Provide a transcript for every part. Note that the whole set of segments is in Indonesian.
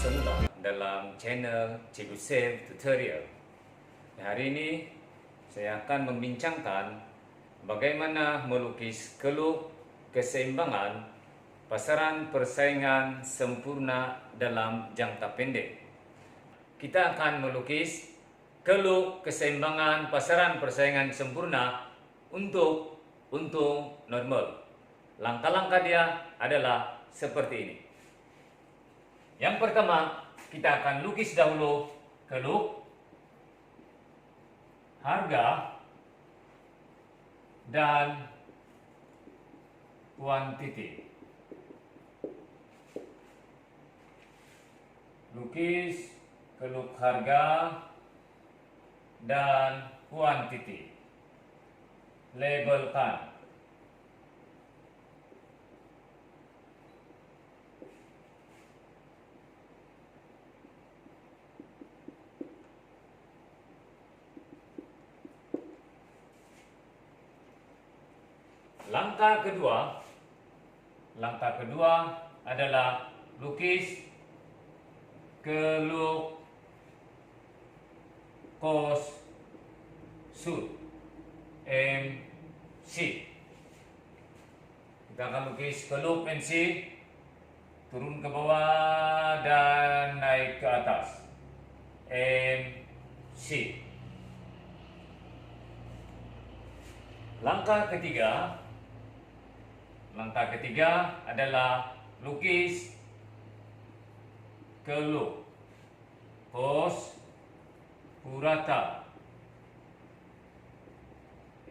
Senggang dalam channel Cikgu Save Tutorial. Hari ini saya akan membincangkan bagaimana melukis keluk keseimbangan pasaran persaingan sempurna dalam jangka pendek. Kita akan melukis keluk keseimbangan pasaran persaingan sempurna untuk untung normal. Langkah-langkah dia adalah seperti ini. Yang pertama, kita akan lukis dahulu keluk harga dan kuantiti. Lukis keluk harga dan kuantiti. Labelkan. Langkah kedua adalah lukis keluk kos sud MC. Kita akan lukis keluk MC, turun ke bawah dan naik ke atas. MC. Langkah ketiga adalah lukis keluk kos purata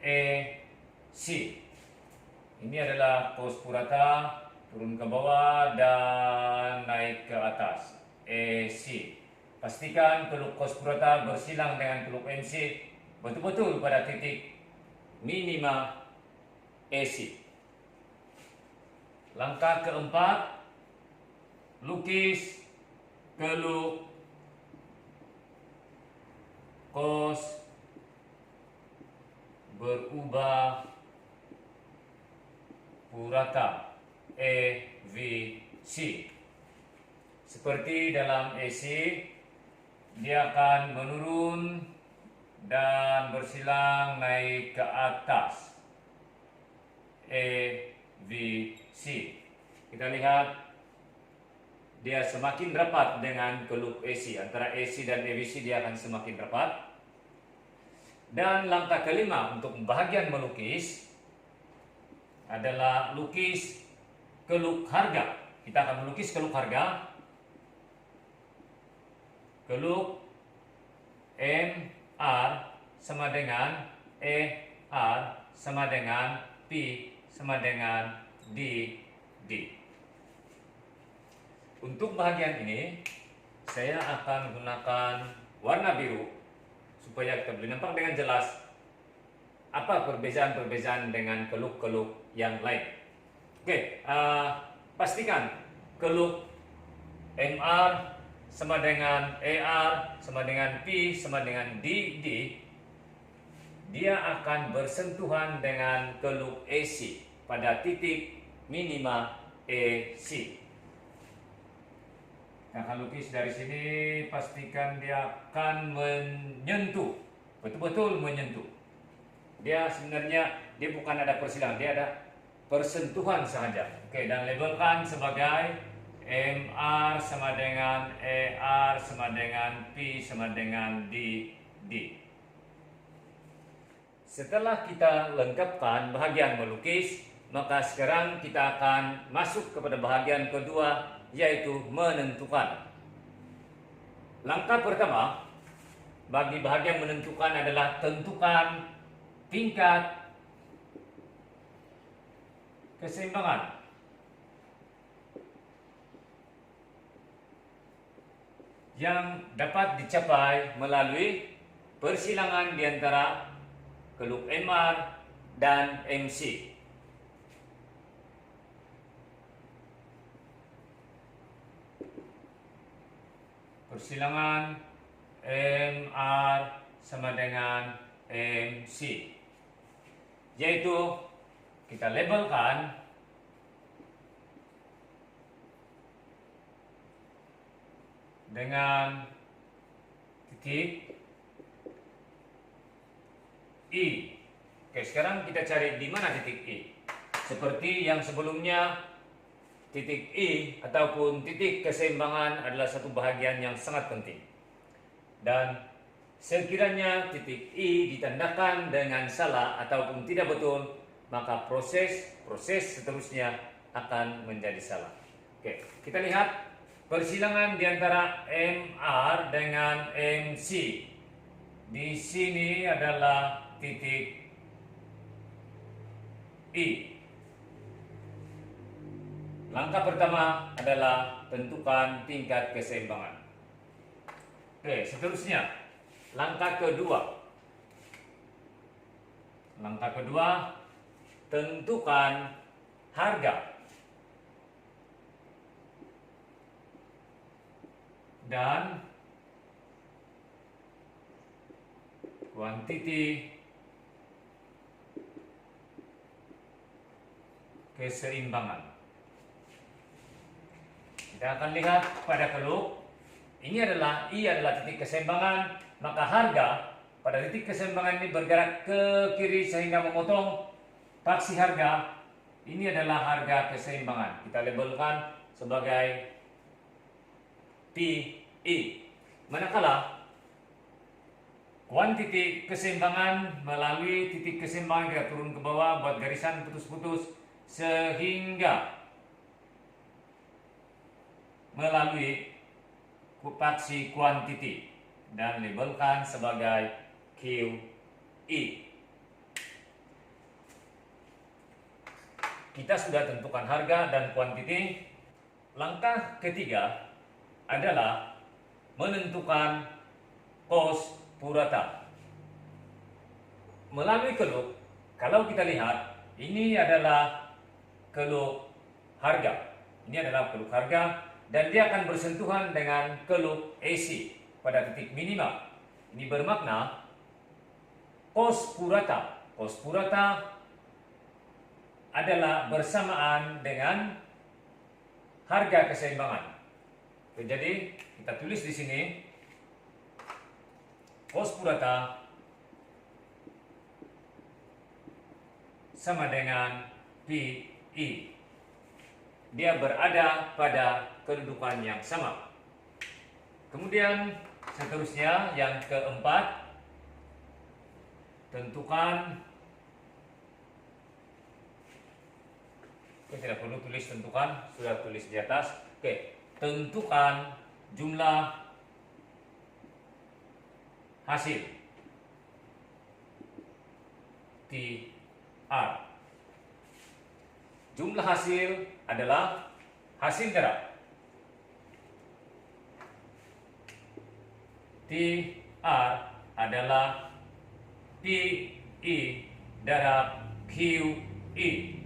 EC. Ini adalah kos purata, turun ke bawah dan naik ke atas. EC. Pastikan keluk kos purata bersilang dengan keluk MC betul-betul pada titik minima EC. Langkah keempat, lukis keluk kos berubah purata EVC. Seperti dalam EC, dia akan menurun dan bersilang naik ke atas. EVC. Kita lihat dia semakin rapat dengan keluk AC. Antara AC dan EVC dia akan semakin rapat. Dan langkah kelima untuk bahagian melukis adalah lukis keluk harga. Kita akan melukis keluk harga. Keluk MR sama dengan ER sama dengan P sama dengan DD. Untuk bahagian ini, saya akan menggunakan warna biru supaya kita boleh nampak dengan jelas apa perbezaan-perbezaan dengan keluk-keluk yang lain. Oke, pastikan keluk MR sama dengan ER sama dengan P sama dengan DD, dia akan bersentuhan dengan keluk AC pada titik minima AC. Kita akan lukis dari sini, pastikan dia akan menyentuh, betul-betul menyentuh. Dia sebenarnya bukan ada persilangan, dia ada persentuhan saja. Oke, dan labelkan sebagai MR sama dengan ER sama dengan P sama dengan DD. Setelah kita lengkapkan bahagian melukis, maka sekarang kita akan masuk kepada bahagian kedua, yaitu menentukan. Langkah pertama bagi bahagian menentukan adalah tentukan tingkat keseimbangan. Yang dapat dicapai melalui persilangan di antara keluk MR dan MC. Persilangan MR sama dengan MC, yaitu kita labelkan dengan titik I. Oke, sekarang kita cari di mana titik I. Seperti yang sebelumnya, titik I ataupun titik keseimbangan adalah satu bahagian yang sangat penting. Dan sekiranya titik I ditandakan dengan salah ataupun tidak betul, maka proses seterusnya akan menjadi salah. Oke, kita lihat persilangan di antara MR dengan MC. Di sini adalah titik I. Langkah pertama adalah tentukan tingkat keseimbangan. Oke, seterusnya langkah kedua. Langkah kedua, tentukan harga dan kuantiti keseimbangan. Kita akan lihat pada keluk, I adalah titik keseimbangan, maka harga pada titik keseimbangan ini bergerak ke kiri sehingga memotong paksi harga. Ini adalah harga keseimbangan. Kita labelkan sebagai PI. Manakala kuantiti keseimbangan melalui titik keseimbangan kita turun ke bawah, buat garisan putus-putus sehingga melalui paksi kuantiti dan labelkan sebagai QI. Kita sudah tentukan harga dan kuantiti. Langkah ketiga adalah menentukan kos purata. Melalui keluk, kalau kita lihat, ini adalah keluk harga. Ini adalah keluk harga dan dia akan bersentuhan dengan keluk AC pada titik minima. Ini bermakna kos purata. Kos purata adalah bersamaan dengan harga keseimbangan. Jadi kita tulis di sini kos purata sama dengan PI. Dia berada pada kedudukan yang sama. Kemudian seterusnya yang keempat, tentukan. Oke, tidak perlu tulis tentukan, sudah tulis di atas. Oke, tentukan jumlah hasil TR. Jumlah hasil adalah hasil darab TR adalah PI darab QI.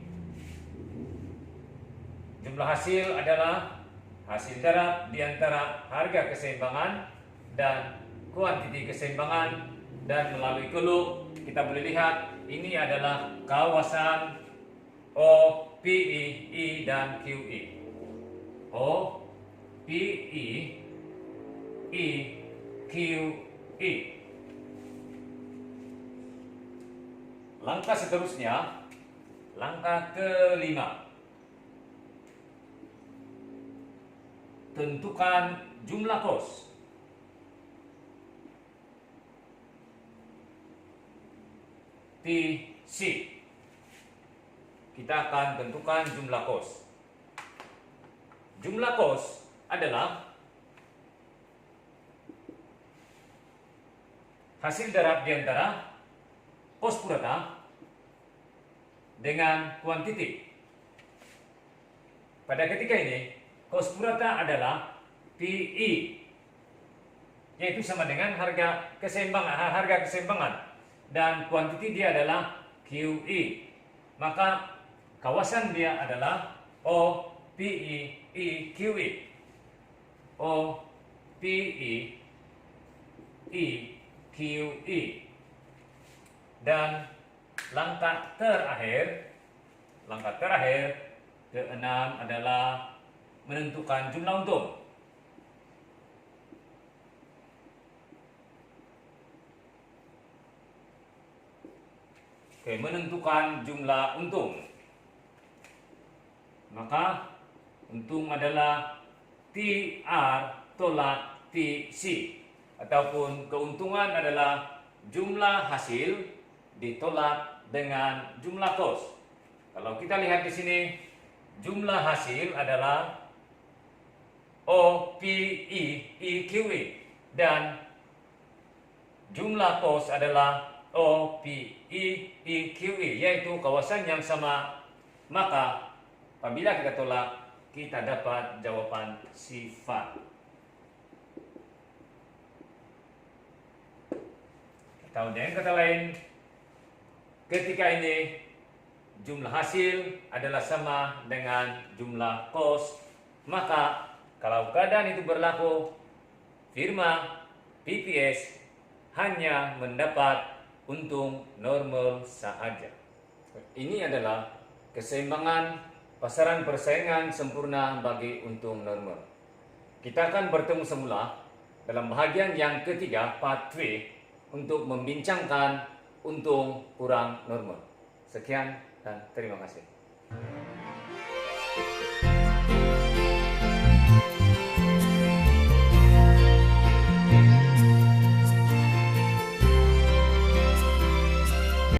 Jumlah hasil adalah hasil darab di antara harga keseimbangan dan kuantiti keseimbangan, dan melalui keluk kita boleh lihat ini adalah kawasan O, PI, I, dan QI. O, PI, I, QI. Langkah seterusnya, langkah kelima. Tentukan jumlah kos. TC. Kita akan tentukan jumlah kos. Jumlah kos adalah hasil darab di antara kos purata dengan kuantiti. Pada ketika ini, kos purata adalah PI, yaitu sama dengan harga keseimbangan, dan kuantiti dia adalah QI. Maka kawasan dia adalah O, PI, I, QI. O, PI, I, QI. Dan langkah terakhir keenam adalah menentukan jumlah untung. Oke, menentukan jumlah untung. Maka untung adalah TR tolak TC, ataupun keuntungan adalah jumlah hasil ditolak dengan jumlah kos. Kalau kita lihat di sini, jumlah hasil adalah OPE dan jumlah kos adalah OPE, yaitu kawasan yang sama. Maka apabila kita tolak, kita dapat jawaban sifat. Atau dengan kata lain, ketika ini jumlah hasil adalah sama dengan jumlah kos, maka kalau keadaan itu berlaku, firma PPS hanya mendapat untung normal sahaja. Ini adalah keseimbangan pasaran persaingan sempurna bagi untung normal. Kita akan bertemu semula dalam bahagian yang ketiga, part 3, untuk membincangkan untung kurang normal. Sekian dan terima kasih.